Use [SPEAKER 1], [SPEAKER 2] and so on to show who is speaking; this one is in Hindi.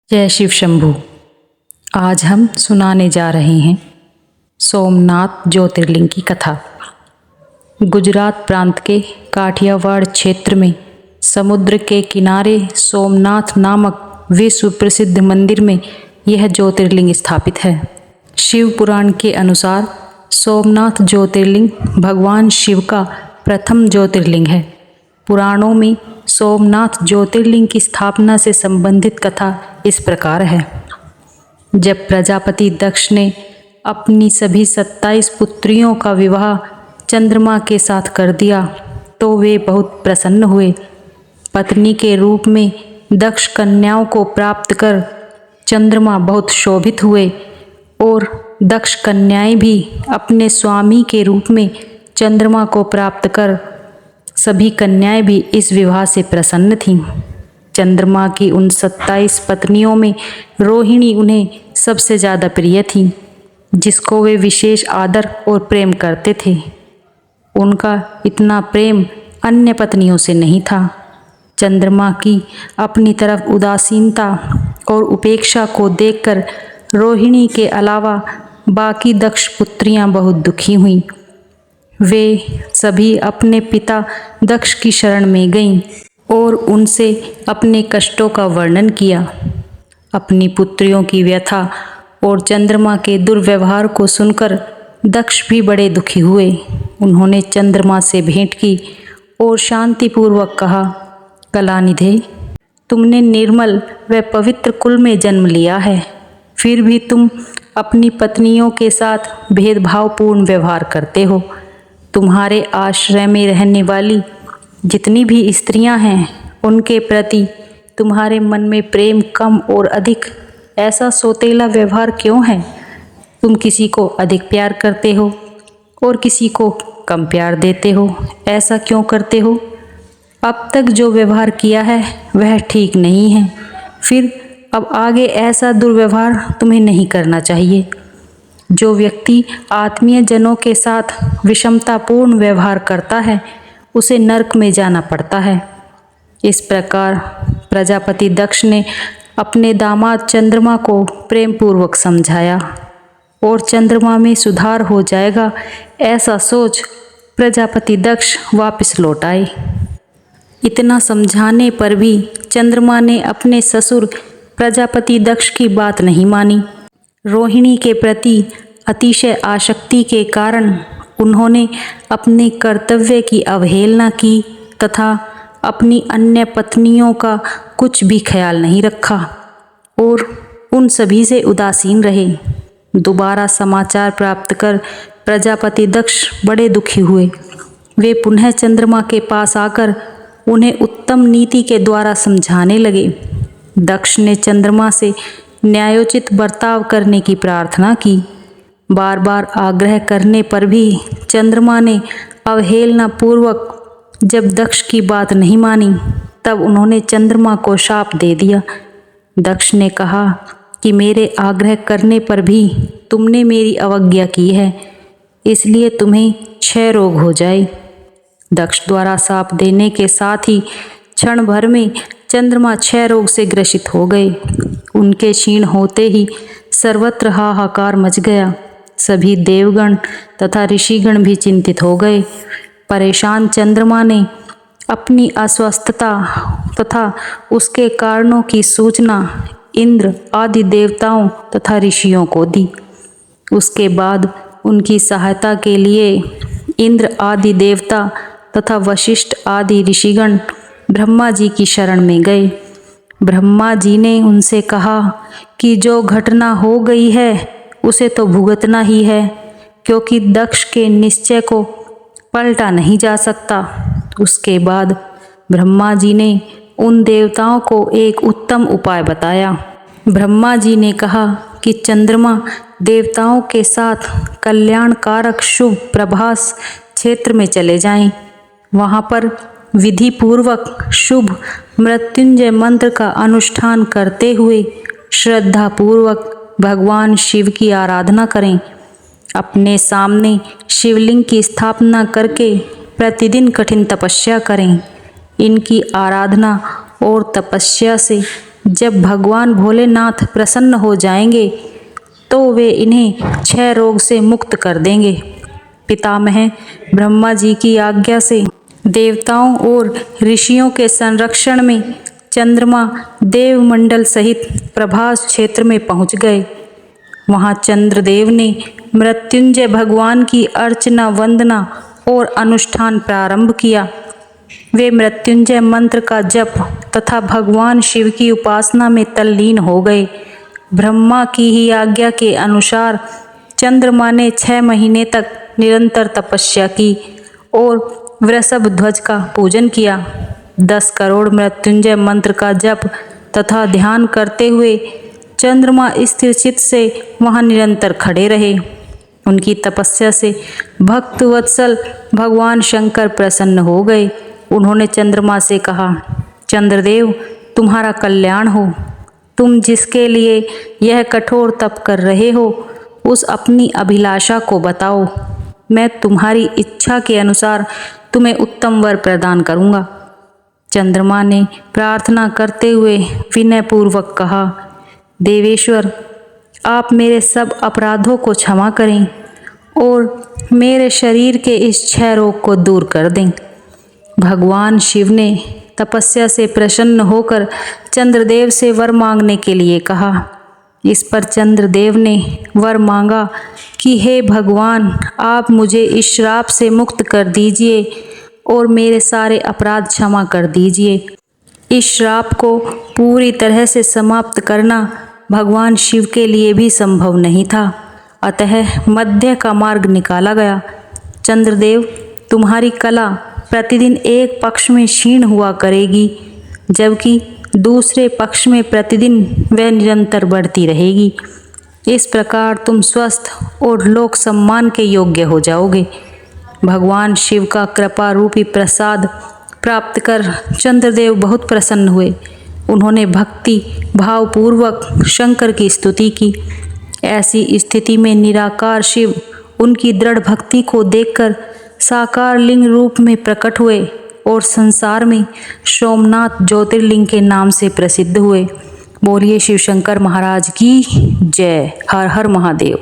[SPEAKER 1] जय शिव शंभू। आज हम सुनाने जा रहे हैं सोमनाथ ज्योतिर्लिंग की कथा। गुजरात प्रांत के काठियावाड़ क्षेत्र में समुद्र के किनारे सोमनाथ नामक विश्व प्रसिद्ध मंदिर में यह ज्योतिर्लिंग स्थापित है। शिव पुराण के अनुसार सोमनाथ ज्योतिर्लिंग भगवान शिव का प्रथम ज्योतिर्लिंग है। पुराणों में सोमनाथ ज्योतिर्लिंग की स्थापना से संबंधित कथा इस प्रकार है। जब प्रजापति दक्ष ने अपनी सभी 27 पुत्रियों का विवाह चंद्रमा के साथ कर दिया तो वे बहुत प्रसन्न हुए। पत्नी के रूप में दक्ष कन्याओं को प्राप्त कर चंद्रमा बहुत शोभित हुए और दक्ष कन्याएं भी अपने स्वामी के रूप में चंद्रमा को प्राप्त कर सभी कन्याएं भी इस विवाह से प्रसन्न थीं। चंद्रमा की उन 27 पत्नियों में रोहिणी उन्हें सबसे ज़्यादा प्रिय थी, जिसको वे विशेष आदर और प्रेम करते थे। उनका इतना प्रेम अन्य पत्नियों से नहीं था। चंद्रमा की अपनी तरफ उदासीनता और उपेक्षा को देखकर रोहिणी के अलावा बाकी दक्ष पुत्रियां बहुत दुखी हुईं। वे सभी अपने पिता दक्ष की शरण में गईं और उनसे अपने कष्टों का वर्णन किया। अपनी पुत्रियों की व्यथा और चंद्रमा के दुर्व्यवहार को सुनकर दक्ष भी बड़े दुखी हुए। उन्होंने चंद्रमा से भेंट की और शांतिपूर्वक कहा, कलानिधे, तुमने निर्मल व पवित्र कुल में जन्म लिया है, फिर भी तुम अपनी पत्नियों के साथ भेदभावपूर्ण व्यवहार करते हो। तुम्हारे आश्रय में रहने वाली जितनी भी स्त्रियां हैं, उनके प्रति तुम्हारे मन में प्रेम कम और अधिक ऐसा सौतेला व्यवहार क्यों है? तुम किसी को अधिक प्यार करते हो और किसी को कम प्यार देते हो। ऐसा क्यों करते हो? अब तक जो व्यवहार किया है वह ठीक नहीं है, फिर अब आगे ऐसा दुर्व्यवहार तुम्हें नहीं करना चाहिए। जो व्यक्ति आत्मीय जनों के साथ विषमतापूर्ण व्यवहार करता है उसे नरक में जाना पड़ता है। इस प्रकार प्रजापति दक्ष ने अपने दामाद चंद्रमा को प्रेम पूर्वक समझाया और चंद्रमा में सुधार हो जाएगा ऐसा सोच प्रजापति दक्ष वापस लौट आए। इतना समझाने पर भी चंद्रमा ने अपने ससुर प्रजापति दक्ष की बात नहीं मानी। रोहिणी के प्रति अतिशय आसक्ति के कारण उन्होंने अपने कर्तव्य की अवहेलना की तथा अपनी अन्य पत्नियों का कुछ भी ख्याल नहीं रखा और उन सभी से उदासीन रहे। दोबारा समाचार प्राप्त कर प्रजापति दक्ष बड़े दुखी हुए। वे पुनः चंद्रमा के पास आकर उन्हें उत्तम नीति के द्वारा समझाने लगे। दक्ष ने चंद्रमा से न्यायोचित बर्ताव करने की प्रार्थना की। बार बार आग्रह करने पर भी चंद्रमा ने अवहेलना पूर्वक जब दक्ष की बात नहीं मानी, तब उन्होंने चंद्रमा को शाप दे दिया। दक्ष ने कहा कि मेरे आग्रह करने पर भी तुमने मेरी अवज्ञा की है, इसलिए तुम्हें क्षय रोग हो जाए। दक्ष द्वारा शाप देने के साथ ही क्षण भर में चंद्रमा क्षय रोग से ग्रसित हो गए। उनके क्षीण होते ही सर्वत्र हाहाकार मच गया। सभी देवगण तथा ऋषिगण भी चिंतित हो गए। परेशान चंद्रमा ने अपनी अस्वस्थता तथा उसके कारणों की सूचना इंद्र आदि देवताओं तथा ऋषियों को दी। उसके बाद उनकी सहायता के लिए इंद्र आदि देवता तथा वशिष्ठ आदि ऋषिगण ब्रह्मा जी की शरण में गए। ब्रह्मा जी ने उनसे कहा कि जो घटना हो गई है उसे तो भुगतना ही है, क्योंकि दक्ष के निश्चय को पलटा नहीं जा सकता। उसके बाद ब्रह्मा जी ने उन देवताओं को एक उत्तम उपाय बताया। ब्रह्मा जी ने कहा कि चंद्रमा देवताओं के साथ कल्याणकारक शुभ प्रभास क्षेत्र में चले जाएं। वहाँ पर विधि पूर्वक शुभ मृत्युंजय मंत्र का अनुष्ठान करते हुए श्रद्धा पूर्वक भगवान शिव की आराधना करें। अपने सामने शिवलिंग की स्थापना करके प्रतिदिन कठिन तपस्या करें। इनकी आराधना और तपस्या से जब भगवान भोलेनाथ प्रसन्न हो जाएंगे तो वे इन्हें 6 रोग से मुक्त कर देंगे। पितामह ब्रह्मा जी की आज्ञा से देवताओं और ऋषियों के संरक्षण में चंद्रमा देवमंडल सहित प्रभास क्षेत्र में पहुंच गए। वहां चंद्रदेव ने मृत्युंजय भगवान की अर्चना वंदना और अनुष्ठान प्रारंभ किया। वे मृत्युंजय मंत्र का जप तथा भगवान शिव की उपासना में तल्लीन हो गए। ब्रह्मा की ही आज्ञा के अनुसार चंद्रमा ने 6 महीने तक निरंतर तपस्या की और वृषभ ध्वज का पूजन किया। 10 करोड़ मृत्युंजय मंत्र का जप तथा ध्यान करते हुए चंद्रमा स्थिर चित्त से वहां निरंतर खड़े रहे। उनकी तपस्या से भक्त वत्सल भगवान शंकर प्रसन्न हो गए। उन्होंने चंद्रमा से कहा, चंद्रदेव तुम्हारा कल्याण हो। तुम जिसके लिए यह कठोर तप कर रहे हो उस अपनी अभिलाषा को बताओ। मैं तुम्हारी इच्छा के अनुसार तुम्हें उत्तम वर प्रदान करूंगा। चंद्रमा ने प्रार्थना करते हुए विनयपूर्वक कहा, देवेश्वर आप मेरे सब अपराधों को क्षमा करें और मेरे शरीर के इस 6 रोग को दूर कर दें। भगवान शिव ने तपस्या से प्रसन्न होकर चंद्रदेव से वर मांगने के लिए कहा। इस पर चंद्रदेव ने वर मांगा कि हे भगवान आप मुझे इस श्राप से मुक्त कर दीजिए और मेरे सारे अपराध क्षमा कर दीजिए। इस श्राप को पूरी तरह से समाप्त करना भगवान शिव के लिए भी संभव नहीं था, अतः मध्य का मार्ग निकाला गया। चंद्रदेव तुम्हारी कला प्रतिदिन एक पक्ष में क्षीण हुआ करेगी जबकि दूसरे पक्ष में प्रतिदिन वह निरंतर बढ़ती रहेगी। इस प्रकार तुम स्वस्थ और लोक सम्मान के योग्य हो जाओगे। भगवान शिव का कृपा रूपी प्रसाद प्राप्त कर चंद्रदेव बहुत प्रसन्न हुए। उन्होंने भक्ति भावपूर्वक शंकर की स्तुति की। ऐसी स्थिति में निराकार शिव उनकी दृढ़ भक्ति को देखकर साकार लिंग रूप में प्रकट हुए और संसार में सोमनाथ ज्योतिर्लिंग के नाम से प्रसिद्ध हुए। बोलिए शिव शंकर महाराज की जय। हर हर महादेव।